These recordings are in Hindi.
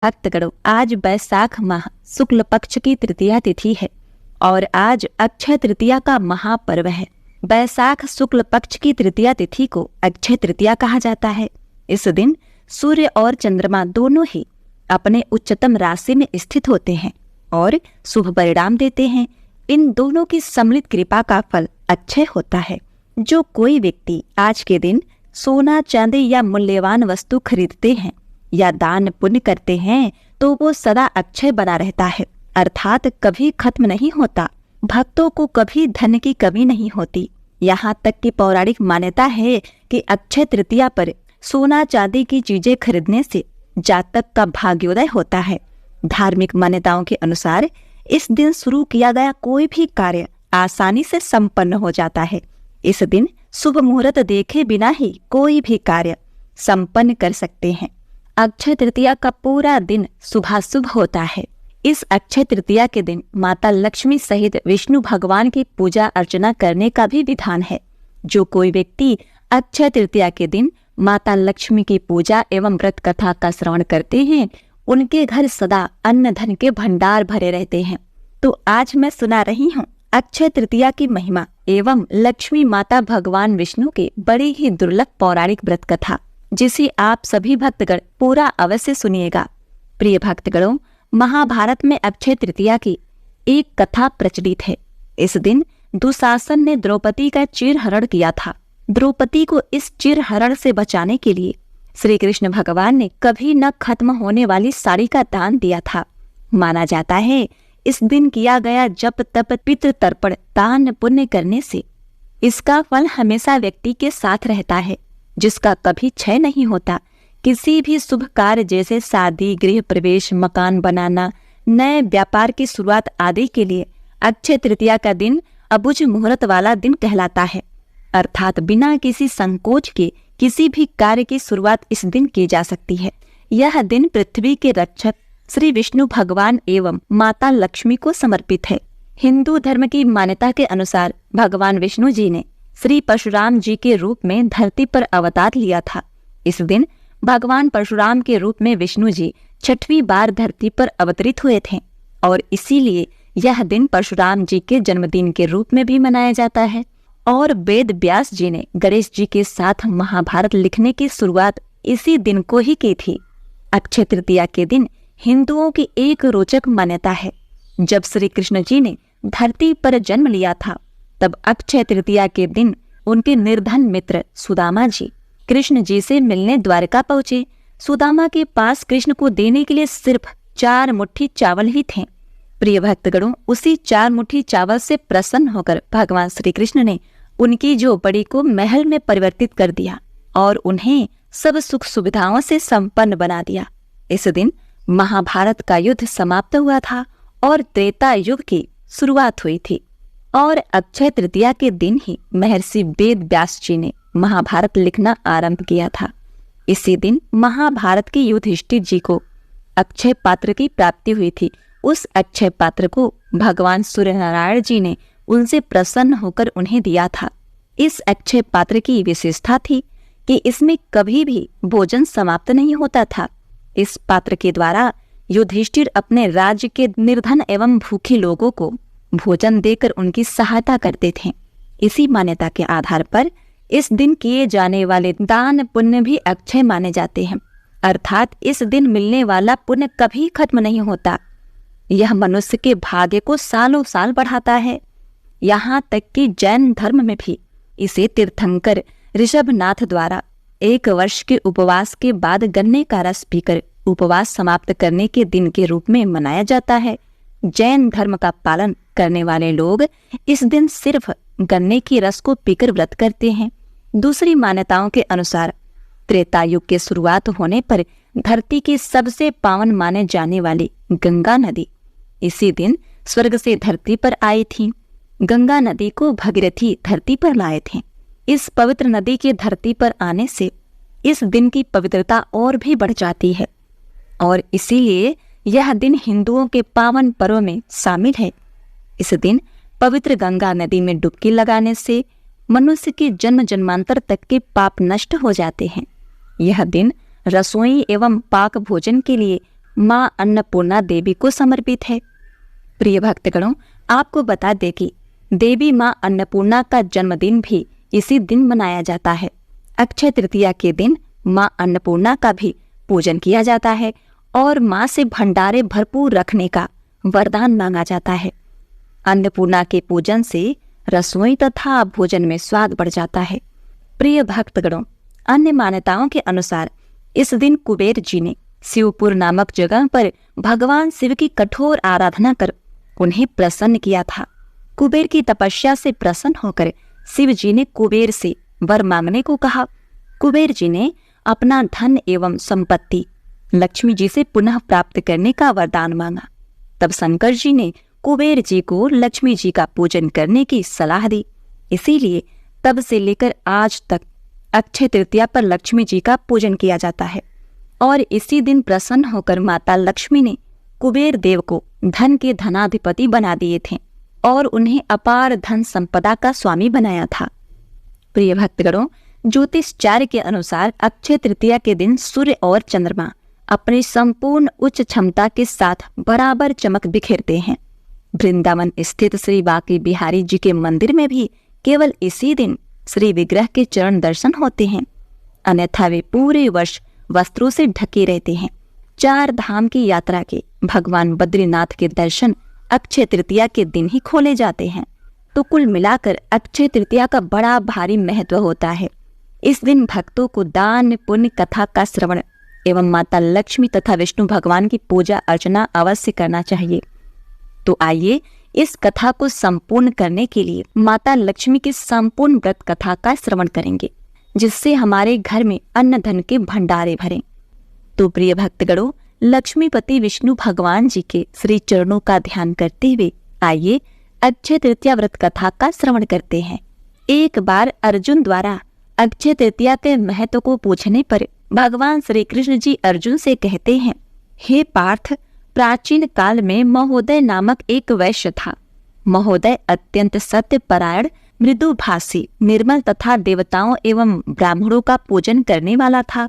भक्तगणों, आज बैसाख माह शुक्ल पक्ष की तृतीया तिथि है और आज अक्षय तृतीया का महापर्व है। बैसाख शुक्ल पक्ष की तृतीया तिथि को अक्षय तृतीया कहा जाता है। इस दिन सूर्य और चंद्रमा दोनों ही अपने उच्चतम राशि में स्थित होते हैं और शुभ परिणाम देते हैं। इन दोनों की सम्मिलित कृपा का फल अक्षय होता है। जो कोई व्यक्ति आज के दिन सोना, चांदी या मूल्यवान वस्तु खरीदते हैं या दान पुण्य करते हैं तो वो सदा अक्षय बना रहता है, अर्थात कभी खत्म नहीं होता। भक्तों को कभी धन की कमी नहीं होती। यहाँ तक कि पौराणिक मान्यता है कि अक्षय तृतीया पर सोना चांदी की चीजें खरीदने से जातक का भाग्योदय होता है। धार्मिक मान्यताओं के अनुसार इस दिन शुरू किया गया कोई भी कार्य आसानी से संपन्न हो जाता है। इस दिन शुभ मुहूर्त देखे बिना ही कोई भी कार्य संपन्न कर सकते हैं। अक्षय तृतीया का पूरा दिन शुभाशुभ होता है। इस अक्षय तृतीया के दिन माता लक्ष्मी सहित विष्णु भगवान की पूजा अर्चना करने का भी विधान है। जो कोई व्यक्ति अक्षय तृतीया के दिन माता लक्ष्मी की पूजा एवं व्रत कथा का श्रवण करते हैं, उनके घर सदा अन्न धन के भंडार भरे रहते हैं। तो आज मैं सुना रही हूँ अक्षय तृतीया की महिमा एवं लक्ष्मी माता भगवान विष्णु के बड़ी ही दुर्लभ पौराणिक व्रत कथा, जिसे आप सभी भक्तगण पूरा अवश्य सुनिएगा। प्रिय भक्तगणों, महाभारत में अक्षय तृतीया की एक कथा प्रचलित है। इस दिन दुशासन ने द्रौपदी का चिरहरण किया था। द्रौपदी को इस चिरहरण से बचाने के लिए श्री कृष्ण भगवान ने कभी न खत्म होने वाली साड़ी का दान दिया था। माना जाता है इस दिन किया गया जप तप पितृ तर्पण दान पुण्य करने से इसका फल हमेशा व्यक्ति के साथ रहता है, जिसका कभी क्षय नहीं होता। किसी भी शुभ कार्य जैसे शादी, गृह प्रवेश, मकान बनाना, नए व्यापार की शुरुआत आदि के लिए अक्षय तृतीया का दिन अबुझ मुहूर्त वाला दिन कहलाता है। अर्थात बिना किसी संकोच के किसी भी कार्य की शुरुआत इस दिन की जा सकती है। यह दिन पृथ्वी के रक्षक श्री विष्णु भगवान एवं माता लक्ष्मी को समर्पित है। हिंदू धर्म की मान्यता के अनुसार भगवान विष्णु जी ने श्री परशुराम जी के रूप में धरती पर अवतार लिया था। इस दिन भगवान परशुराम के रूप में विष्णु जी 6वीं बार धरती पर अवतरित हुए थे और इसीलिए यह दिन परशुराम जी के जन्मदिन के रूप में भी मनाया जाता है। और वेद व्यास जी ने गणेश जी के साथ महाभारत लिखने की शुरुआत इसी दिन को ही की थी। अक्षय तृतीया के दिन हिंदुओं की एक रोचक मान्यता है। जब श्री कृष्ण जी ने धरती पर जन्म लिया था, तब अक्षय तृतीया के दिन उनके निर्धन मित्र सुदामा जी कृष्ण जी से मिलने द्वारका पहुंचे। सुदामा के पास कृष्ण को देने के लिए सिर्फ 4 मुट्ठी चावल ही थे। प्रिय भक्तगणों, उसी 4 मुट्ठी चावल से प्रसन्न होकर भगवान श्री कृष्ण ने उनकी झोपड़ी को महल में परिवर्तित कर दिया और उन्हें सब सुख सुविधाओं से संपन्न बना दिया। इस दिन महाभारत का युद्ध समाप्त हुआ था और त्रेता युग की शुरुआत हुई थी। और अक्षय तृतीया के दिन ही महर्षि वेद व्यास जी ने महाभारत लिखना आरंभ किया था। इसी दिन महाभारत के युधिष्ठिर जी को अक्षय पात्र की प्राप्ति हुई थी। उस अक्षय पात्र को भगवान सूर्य नारायण जी ने उनसे प्रसन्न होकर उन्हें दिया था। इस अक्षय पात्र की विशेषता थी कि इसमें कभी भी भोजन समाप्त नहीं होता था। इस पात्र के द्वारा युधिष्ठिर अपने राज्य के निर्धन एवं भूखे लोगों को भोजन देकर उनकी सहायता करते थे। इसी मान्यता के आधार पर इस दिन किए जाने वाले दान पुण्य भी अक्षय माने जाते हैं, अर्थात इस दिन मिलने वाला पुण्य कभी खत्म नहीं होता। यह मनुष्य के भाग्य को सालों साल बढ़ाता है। यहाँ तक कि जैन धर्म में भी इसे तीर्थंकर ऋषभनाथ द्वारा 1 वर्ष के उपवास के बाद गन्ने का रस पीकर उपवास समाप्त करने के दिन के रूप में मनाया जाता है। जैन धर्म का पालन करने वाले लोग इस दिन सिर्फ गन्ने की रस को पीकर व्रत करते हैं। दूसरी मान्यताओं के अनुसार त्रेता युग के शुरुआत होने पर धरती की सबसे पावन माने जाने वाली गंगा नदी इसी दिन स्वर्ग से धरती पर आई थी। गंगा नदी को भगीरथी धरती पर लाए थे। इस पवित्र नदी के धरती पर आने से इस दिन की पवित्रता और भी बढ़ जाती है और इसीलिए यह दिन हिंदुओं के पावन पर्व में शामिल है। इस दिन पवित्र गंगा नदी में डुबकी लगाने से मनुष्य के जन्म जन्मांतर तक के पाप नष्ट हो जाते हैं। यह दिन रसोई एवं पाक भोजन के लिए माँ अन्नपूर्णा देवी को समर्पित है। प्रिय भक्तगणों, आपको बता दें कि देवी माँ अन्नपूर्णा का जन्मदिन भी इसी दिन मनाया जाता है। अक्षय तृतीया के दिन माँ अन्नपूर्णा का भी पूजन किया जाता है और माँ से भंडारे भरपूर रखने का वरदान मांगा जाता है। अन्नपूर्णा के पूजन से रसोई तथा भोजन में स्वाद बढ़ जाता है। प्रिय भक्तगणों, अन्य मान्यताओं के अनुसार इस दिन कुबेर जी ने शिवपुर नामक जगह पर भगवान शिव की कठोर आराधना कर उन्हें प्रसन्न किया था। कुबेर की तपस्या से प्रसन्न होकर शिव जी ने कुबेर से वर मांगने को कहा। कुबेर जी ने अपना धन एवं संपत्ति लक्ष्मी जी से पुनः प्राप्त करने का वरदान मांगा। तब शंकर जी ने कुबेर जी को लक्ष्मी जी का पूजन करने की सलाह दी। इसीलिए तब से लेकर आज तक अक्षय तृतीया पर लक्ष्मी जी का पूजन किया जाता है और इसी दिन प्रसन्न होकर माता लक्ष्मी ने कुबेर देव को धन के धनाधिपति बना दिए थे और उन्हें अपार धन संपदा का स्वामी बनाया था। प्रिय भक्तगणों, ज्योतिषाचार्य के अनुसार अक्षय तृतीया के दिन सूर्य और चंद्रमा अपनी संपूर्ण उच्च क्षमता के साथ बराबर चमक बिखेरते हैं। वृंदावन स्थित श्री बांके बिहारी जी के मंदिर में भी केवल इसी दिन श्री विग्रह के चरण दर्शन होते हैं, अन्यथा वे पूरे वर्ष वस्त्रों से ढके रहते हैं। 4 धाम की यात्रा के भगवान बद्रीनाथ के दर्शन अक्षय तृतीया के दिन ही खोले जाते हैं। तो कुल मिलाकर अक्षय तृतीया का बड़ा भारी महत्व होता है। इस दिन भक्तों को दान, पुण्य, कथा का श्रवण एवं माता लक्ष्मी तथा विष्णु भगवान की पूजा अर्चना अवश्य करना चाहिए। तो आइए इस कथा को संपूर्ण करने के लिए माता लक्ष्मी की संपूर्ण व्रत कथा का श्रवण करेंगे, जिससे हमारे घर में अन्न धन के भंडारे भरें। तो प्रिय भक्तगणों, लक्ष्मीपति विष्णु भगवान जी के श्री चरणों का ध्यान करते हुए आइए अक्षय तृतीया व्रत कथा का श्रवण करते हैं। एक बार अर्जुन द्वारा अक्षय तृतीया के महत्व को पूछने पर भगवान श्री कृष्ण जी अर्जुन से कहते हैं, हे पार्थ, प्राचीन काल में महोदय नामक एक वैश्य था। महोदय अत्यंत सत्य परायण, मृदुभाषी, निर्मल तथा देवताओं एवं ब्राह्मणों का पूजन करने वाला था।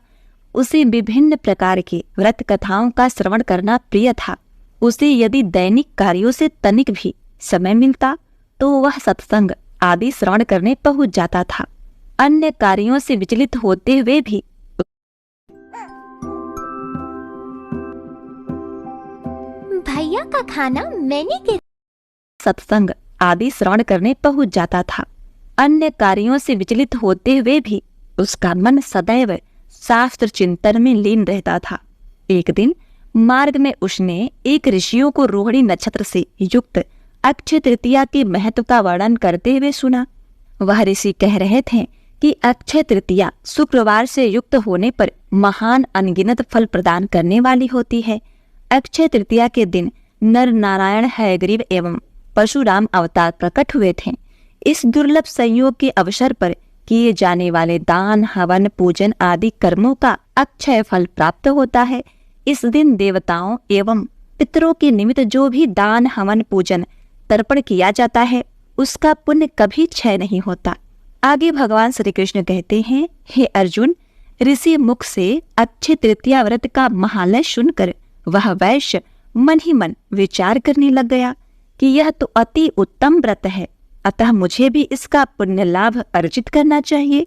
उसे विभिन्न प्रकार के व्रत कथाओं का श्रवण करना प्रिय था। उसे यदि दैनिक कार्यों से तनिक भी समय मिलता तो वह सत्संग आदि श्रवण करने पहुंच जाता था। अन्य कार्यों से विचलित होते हुए भी भैया का खाना मैंने के सत्संग आदि श्रवण करने पहुंच जाता था। अन्य कार्यों से विचलित होते हुए भी उसका मन सदैव शास्त्र चिंतन में लीन रहता था। एक दिन मार्ग में उसने एक ऋषियों को रोहिणी नक्षत्र से युक्त अक्षय तृतीया के महत्व का वर्णन करते हुए सुना। वह ऋषि कह रहे थे कि अक्षय तृतीया शुक्रवार से युक्त होने पर महान अनगिनत फल प्रदान करने वाली होती है। अक्षय तृतीया के दिन नर नारायण हयग्रीव एवं परशुराम अवतार प्रकट हुए थे। इस दुर्लभ संयोग के अवसर पर किए जाने वाले दान, हवन, पूजन आदि कर्मों का अक्षय फल प्राप्त होता है। इस दिन देवताओं एवं पितरों के निमित्त जो भी दान, हवन, पूजन, तर्पण किया जाता है उसका पुण्य कभी क्षय नहीं होता। आगे भगवान श्री कृष्ण कहते हैं, हे अर्जुन, ऋषि मुख से अक्षय तृतीया व्रत का महालय सुनकर वह वैश्य मन ही मन विचार करने लग गया कि यह तो अति उत्तम व्रत है, अतः मुझे भी इसका पुण्य लाभ अर्जित करना चाहिए।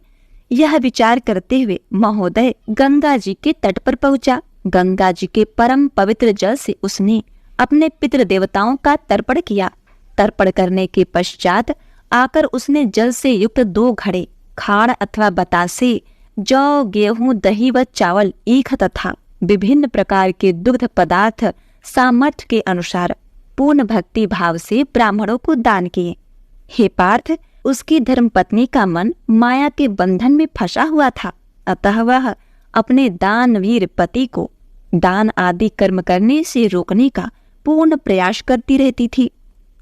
यह विचार करते हुए महोदय गंगा जी के तट पर पहुंचा। गंगा जी के परम पवित्र जल से उसने अपने पितृ देवताओं का तर्पण किया। तर्पण करने के पश्चात आकर उसने जल से युक्त 2 घड़े खाड़ अथवा बतासे, जौ, गेहूं, दही व चावल, ईख तथा विभिन्न प्रकार के दुग्ध पदार्थ सामर्थ्य के अनुसार पूर्ण भक्ति भाव से ब्राह्मणों को दान किए। हे पार्थ, उसकी धर्मपत्नी का मन माया के बंधन में फंसा हुआ था, अतः वह अपने दानवीर पति को दान आदि कर्म करने से रोकने का पूर्ण प्रयास करती रहती थी।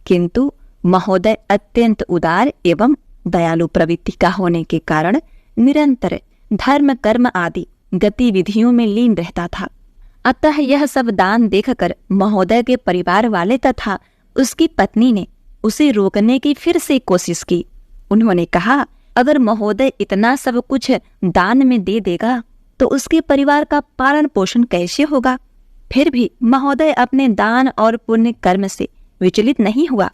किंतु महोदय अत्यंत उदार एवं दयालु प्रवृत्ति का होने के कारण निरंतर धर्म, कर्म आदि गतिविधियों में लीन रहता था। अतः यह सब दान देखकर महोदय के परिवार वाले तथा उसकी पत्नी ने उसे रोकने की फिर से कोशिश की। उन्होंने कहा, अगर महोदय इतना सब कुछ दान में दे देगा तो उसके परिवार का पालन पोषण कैसे होगा। फिर भी महोदय अपने दान और पुण्य कर्म से विचलित नहीं हुआ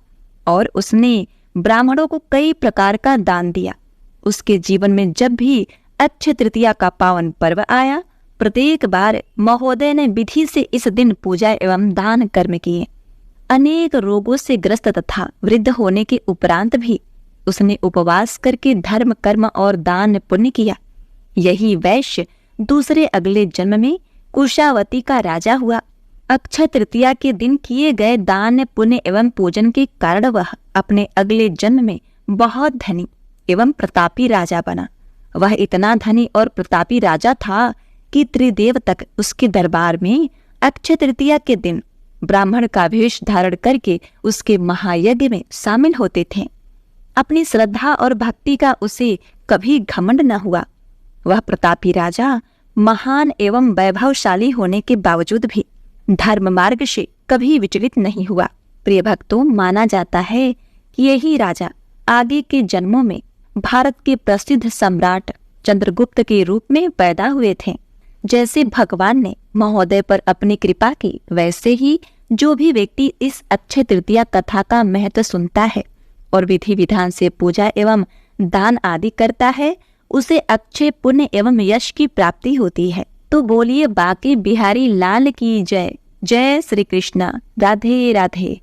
और उसने ब्राह्मणों को कई प्रकार का दान दिया। उसके जीवन में जब भी अक्षय तृतीया का पावन पर्व आया, प्रत्येक बार महोदय ने विधि से इस दिन पूजा एवं दान कर्म किए। अनेक रोगों से ग्रस्त तथा वृद्ध होने के उपरांत भी उसने उपवास करके धर्म कर्म और दान पुण्य किया। यही वैश्य दूसरे अगले जन्म में कुशावती का राजा हुआ। अक्षय तृतीया के दिन किए गए दान पुण्य एवं पूजन के कारण वह अपने अगले जन्म में बहुत धनी एवं प्रतापी राजा बना। वह इतना धनी और प्रतापी राजा था कि त्रिदेव तक उसके दरबार में अक्षय तृतीया के दिन ब्राह्मण का वेश धारण करके उसके महायज्ञ में शामिल होते थे। अपनी श्रद्धा और भक्ति का उसे कभी घमंड न हुआ। वह प्रतापी राजा महान एवं वैभवशाली होने के बावजूद भी धर्म मार्ग से कभी विचलित नहीं हुआ। प्रिय भक्तों, माना जाता है कि यही राजा आगे के जन्मों में भारत के प्रसिद्ध सम्राट चंद्रगुप्त के रूप में पैदा हुए थे। जैसे भगवान ने महोदय पर अपनी कृपा की, वैसे ही जो भी व्यक्ति इस अक्षय तृतीया कथा का महत्व सुनता है और विधि विधान से पूजा एवं दान आदि करता है, उसे अक्षय पुण्य एवं यश की प्राप्ति होती है। तो बोलिए बांके बिहारी लाल की जय। जय श्री कृष्ण। राधे राधे।